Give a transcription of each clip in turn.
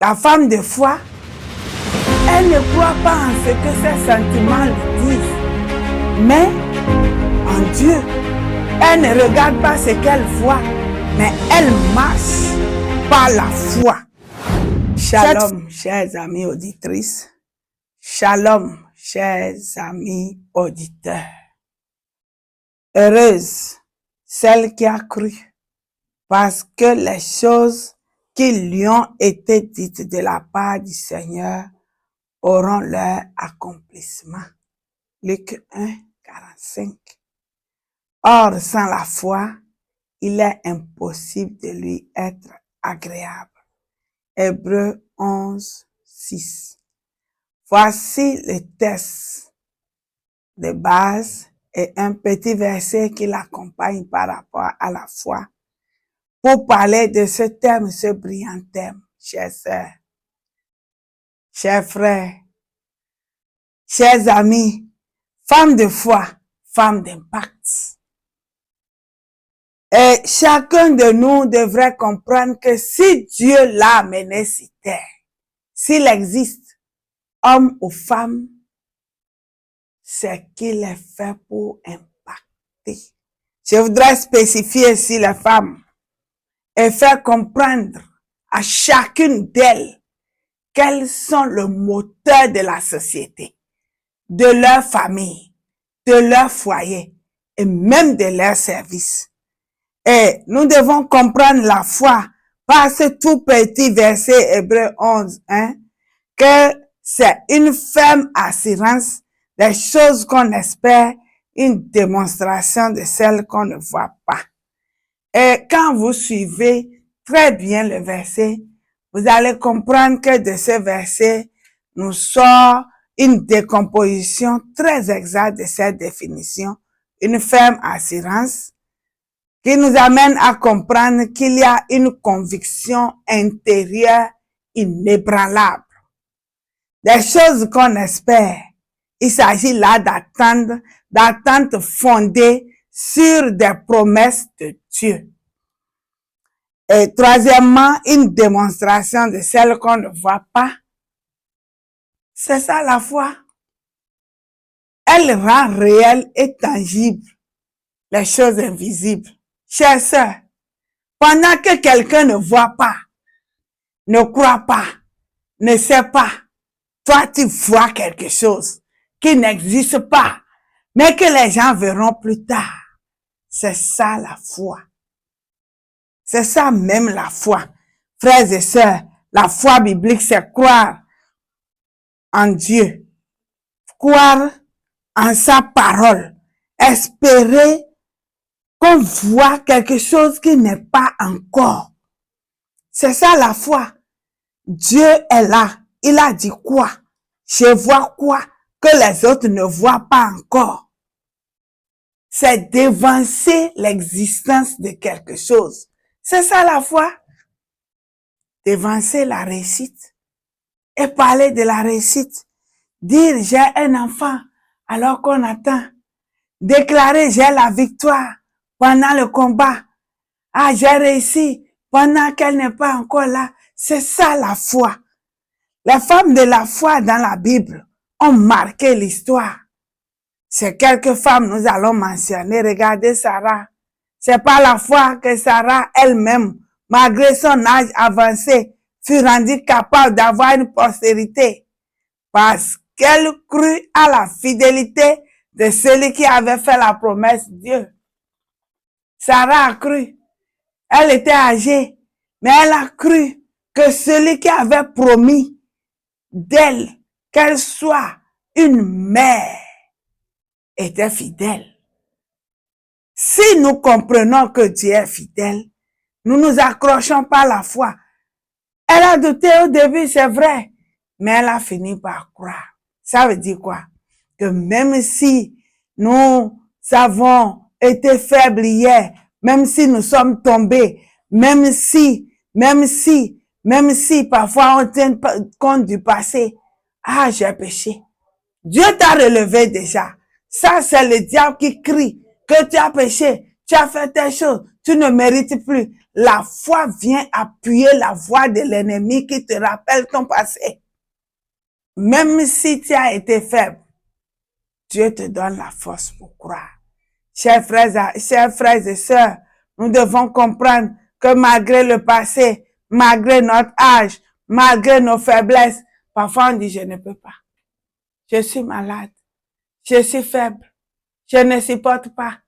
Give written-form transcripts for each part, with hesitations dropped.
La femme de foi, elle ne croit pas en ce que ses sentiments lui disent, mais en Dieu. Elle ne regarde pas ce qu'elle voit, mais elle marche par la foi. Shalom, chers amis auditrices. Shalom, chers amis auditeurs. Heureuse celle qui a cru, parce que les choses qui lui ont été dites de la part du Seigneur auront leur accomplissement. Luc 1, 45. Or, sans la foi, il est impossible de lui être agréable. Hébreux 11, 6. Voici le texte de base et un petit verset qui l'accompagne par rapport à la foi. Pour parler de ce thème, ce brillant thème, chers sœurs, chers frères, chers amis, femmes de foi, femmes d'impact. Et chacun de nous devrait comprendre que si Dieu l'a amené sur terre, s'il existe, homme ou femme, c'est qu'il est fait pour impacter. Je voudrais spécifier ici les femmes et faire comprendre à chacune d'elles qu'elles sont le moteur de la société, de leur famille, de leur foyer et même de leur service. Et nous devons comprendre la foi par ce tout petit verset Hébreux 11, que c'est une ferme assurance des choses qu'on espère, une démonstration de celles qu'on ne voit pas. Et quand vous suivez très bien le verset, vous allez comprendre que de ce verset nous sort une décomposition très exacte de cette définition, une ferme assurance, qui nous amène à comprendre qu'il y a une conviction intérieure inébranlable. Des choses qu'on espère, il s'agit là d'attentes fondées sur des promesses de Dieu. Et troisièmement, une démonstration de celle qu'on ne voit pas. C'est ça la foi. Elle rend réel et tangible les choses invisibles. Chers sœurs, pendant que quelqu'un ne voit pas, ne croit pas, ne sait pas, toi tu vois quelque chose qui n'existe pas, mais que les gens verront plus tard. C'est ça la foi. C'est ça même la foi. Frères et sœurs, la foi biblique, c'est croire en Dieu, croire en sa parole, espérer qu'on voit quelque chose qui n'est pas encore. C'est ça la foi. Dieu est là. Il a dit quoi? Je vois quoi que les autres ne voient pas encore. C'est d'évancer l'existence de quelque chose. C'est ça la foi. D'évancer la réussite. Et parler de la réussite. Dire j'ai un enfant alors qu'on attend. Déclarer j'ai la victoire pendant le combat. Ah, j'ai réussi pendant qu'elle n'est pas encore là. C'est ça la foi. Les femmes de la foi dans la Bible ont marqué l'histoire. C'est quelques femmes nous allons mentionner. Regardez Sarah. C'est par la foi que Sarah elle-même, malgré son âge avancé, fut rendue capable d'avoir une postérité. Parce qu'elle crut à la fidélité de celui qui avait fait la promesse de Dieu. Sarah a cru. Elle était âgée, mais elle a cru que celui qui avait promis d'elle qu'elle soit une mère était fidèle. Si nous comprenons que Dieu est fidèle, nous nous accrochons par la foi. Elle a douté au début, c'est vrai, mais elle a fini par croire. Ça veut dire quoi? Que même si nous avons été faibles hier, même si nous sommes tombés, même si parfois on tient compte du passé, ah, j'ai péché. Dieu t'a relevé déjà. Ça, c'est le diable qui crie que tu as péché, tu as fait telle chose, tu ne mérites plus. La foi vient appuyer la voix de l'ennemi qui te rappelle ton passé. Même si tu as été faible, Dieu te donne la force pour croire. Chers frères et sœurs, nous devons comprendre que malgré le passé, malgré notre âge, malgré nos faiblesses, parfois on dit je ne peux pas. Je suis malade. Je suis faible. Je ne supporte pas.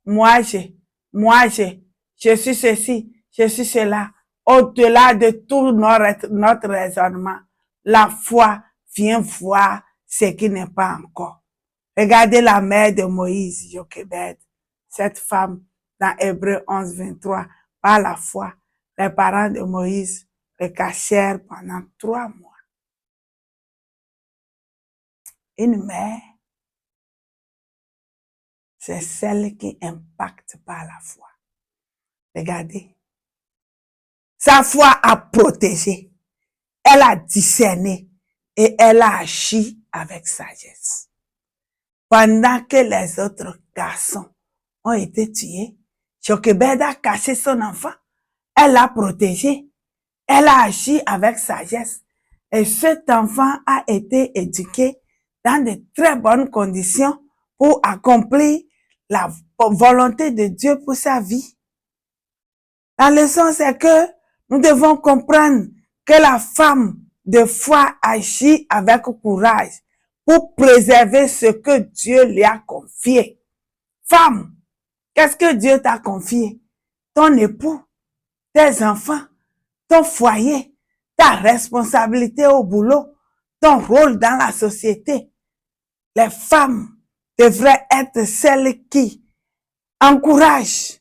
Je suis ceci, je suis cela. Au-delà de tout notre raisonnement, la foi vient voir ce qui n'est pas encore. Regardez la mère de Moïse, Jochebed, cette femme dans Hébreux 11, 23. Par la foi, les parents de Moïse le cachèrent pendant 3 mois. Une mère, c'est celle qui impacte par la foi. Regardez. Sa foi a protégé, elle a discerné et elle a agi avec sagesse. Pendant que les autres garçons ont été tués, Jochebed a caché son enfant, elle l'a protégé, elle a agi avec sagesse. Et cet enfant a été éduqué dans de très bonnes conditions pour accomplir la volonté de Dieu pour sa vie. La leçon, c'est que nous devons comprendre que la femme de foi agit avec courage pour préserver ce que Dieu lui a confié. Femme, qu'est-ce que Dieu t'a confié? Ton époux, tes enfants, ton foyer, ta responsabilité au boulot, ton rôle dans la société. Les femmes devraient être celles qui encouragent,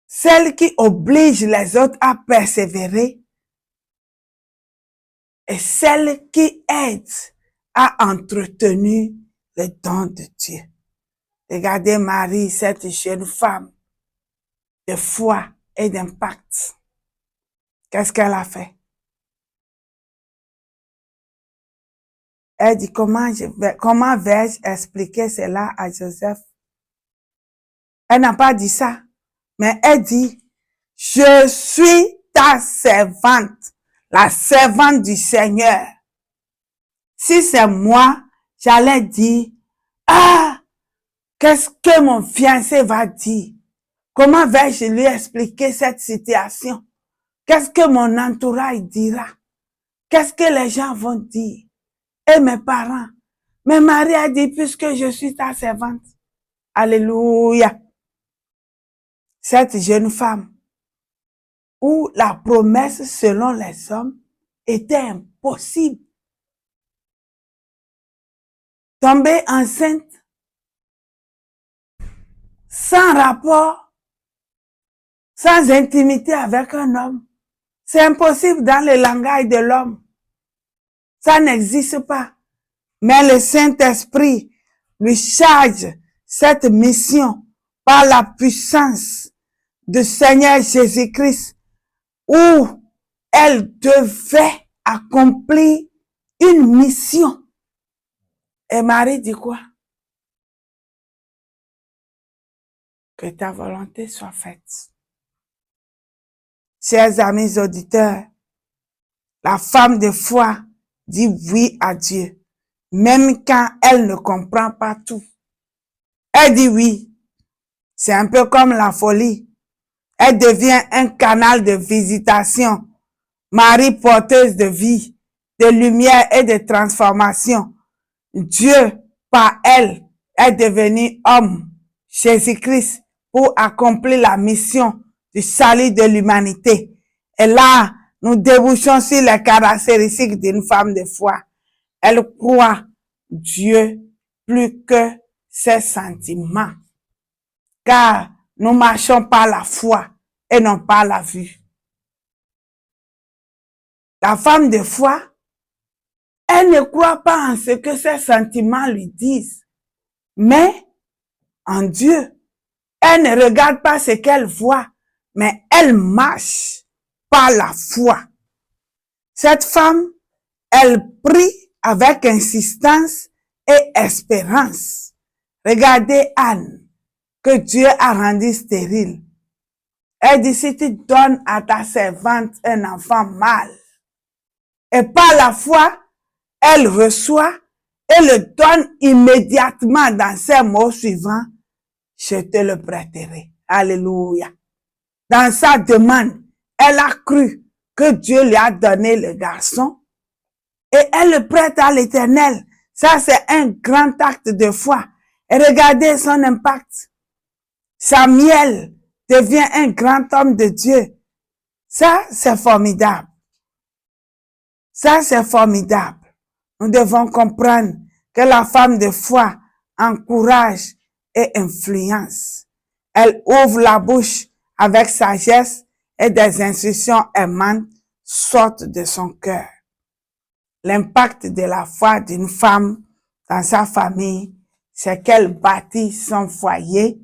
celles qui obligent les autres à persévérer et celles qui aident à entretenir le don de Dieu. Regardez Marie, cette jeune femme de foi et d'impact. Qu'est-ce qu'elle a fait? Elle dit, comment vais-je expliquer cela à Joseph? Elle n'a pas dit ça, mais elle dit, je suis ta servante, la servante du Seigneur. Si c'est moi, j'allais dire, ah, qu'est-ce que mon fiancé va dire? Comment vais-je lui expliquer cette situation? Qu'est-ce que mon entourage dira? Qu'est-ce que les gens vont dire? Et mes parents. Mais Marie a dit, puisque je suis ta servante. Alléluia. Cette jeune femme, où la promesse selon les hommes était impossible. Tomber enceinte, sans rapport, sans intimité avec un homme. C'est impossible dans le langage de l'homme. Ça n'existe pas. Mais le Saint-Esprit lui charge cette mission par la puissance du Seigneur Jésus-Christ, où elle devait accomplir une mission. Et Marie dit quoi? Que ta volonté soit faite. Chers amis auditeurs, la femme de foi dit oui à Dieu, même quand elle ne comprend pas tout. Elle dit oui. C'est un peu comme la folie. Elle devient un canal de visitation. Marie porteuse de vie, de lumière et de transformation. Dieu, par elle, est devenu homme, Jésus-Christ, pour accomplir la mission du salut de l'humanité. Et là, nous débouchons sur les caractéristiques d'une femme de foi. Elle croit Dieu plus que ses sentiments. Car nous marchons par la foi et non par la vue. La femme de foi, elle ne croit pas en ce que ses sentiments lui disent, mais en Dieu. Elle ne regarde pas ce qu'elle voit, mais elle marche par la foi. Cette femme, elle prie avec insistance et espérance. Regardez Anne, que Dieu a rendue stérile. Elle dit, si tu donnes à ta servante un enfant mâle, et par la foi, elle reçoit et le donne immédiatement dans ses mots suivants, je te le prêterai. Alléluia. Dans sa demande, elle a cru que Dieu lui a donné le garçon et elle le prête à l'Éternel. Ça, c'est un grand acte de foi. Et regardez son impact. Samuel devient un grand homme de Dieu. Ça, c'est formidable. Ça, c'est formidable. Nous devons comprendre que la femme de foi encourage et influence. Elle ouvre la bouche avec sagesse et des instructions aimantes sortent de son cœur. L'impact de la foi d'une femme dans sa famille, c'est qu'elle bâtit son foyer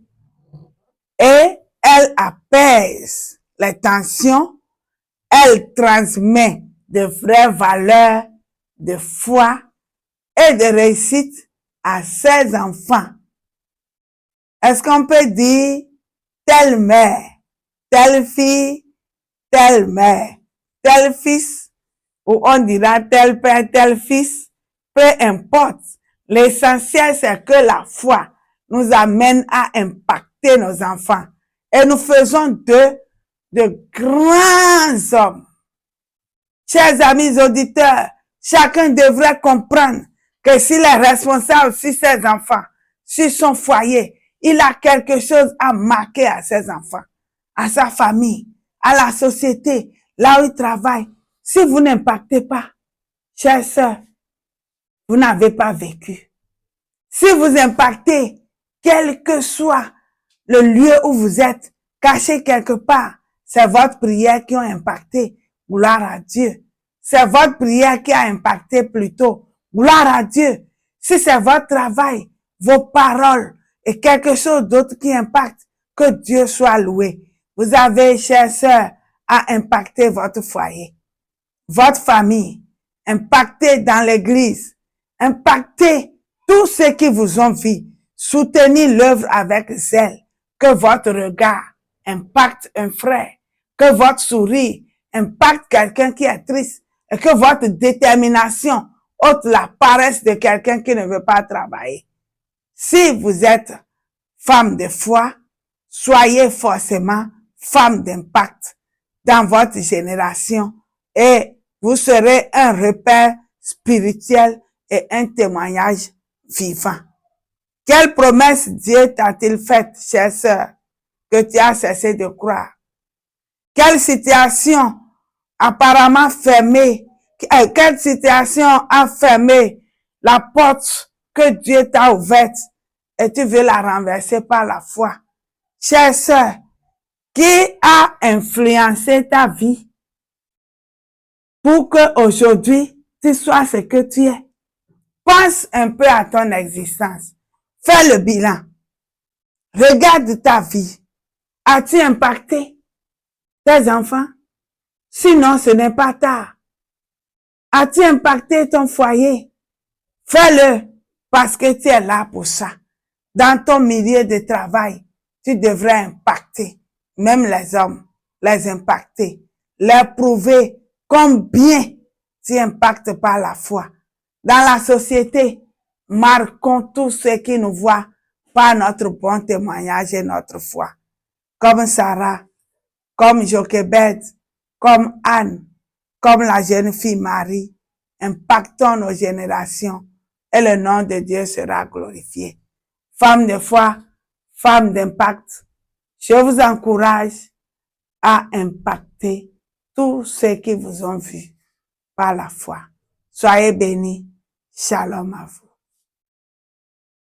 et elle apaise les tensions, elle transmet de vraies valeurs de foi et de réussite à ses enfants. Est-ce qu'on peut dire telle mère, telle fille, telle mère, tel fils, ou on dira tel père, tel fils, peu importe. L'essentiel, c'est que la foi nous amène à impacter nos enfants. Et nous faisons d'eux de grands hommes. Chers amis auditeurs, chacun devrait comprendre que s'il est responsable sur ses enfants, sur son foyer, il a quelque chose à marquer à ses enfants, à sa famille, à la société, là où il travaille. Si vous n'impactez pas, chers sœurs, vous n'avez pas vécu. Si vous impactez, quel que soit le lieu où vous êtes, caché quelque part, c'est votre prière qui a impacté. Gloire à Dieu. C'est votre prière qui a impacté plutôt. Gloire à Dieu. Si c'est votre travail, vos paroles et quelque chose d'autre qui impacte, que Dieu soit loué. Vous avez, chers sœurs, à impacter votre foyer, votre famille, impacter dans l'église, impacter tous ceux qui vous ont vu, soutenir l'œuvre avec zèle, que votre regard impacte un frère, que votre sourire impacte quelqu'un qui est triste et que votre détermination ôte la paresse de quelqu'un qui ne veut pas travailler. Si vous êtes femme de foi, soyez forcément femme d'impact dans votre génération et vous serez un repère spirituel et un témoignage vivant. Quelle promesse Dieu t'a-t-il faite, chère sœur, que tu as cessé de croire? Quelle situation apparemment fermée, quelle situation a fermé la porte que Dieu t'a ouverte et tu veux la renverser par la foi? Chère sœur, qui a influencé ta vie pour que aujourd'hui tu sois ce que tu es? Pense un peu à ton existence. Fais le bilan. Regarde ta vie. As-tu impacté tes enfants? Sinon, ce n'est pas tard. As-tu impacté ton foyer? Fais-le parce que tu es là pour ça. Dans ton milieu de travail, tu devrais impacter, même les hommes, les impacter, leur prouver combien tu impactes par la foi. Dans la société, marquons tous ceux qui nous voient par notre bon témoignage et notre foi. Comme Sarah, comme Jochebed, comme Anne, comme la jeune fille Marie, impactons nos générations et le nom de Dieu sera glorifié. Femme de foi, femme d'impact, je vous encourage à impacter tous ceux qui vous ont vu par la foi. Soyez bénis. Shalom à vous.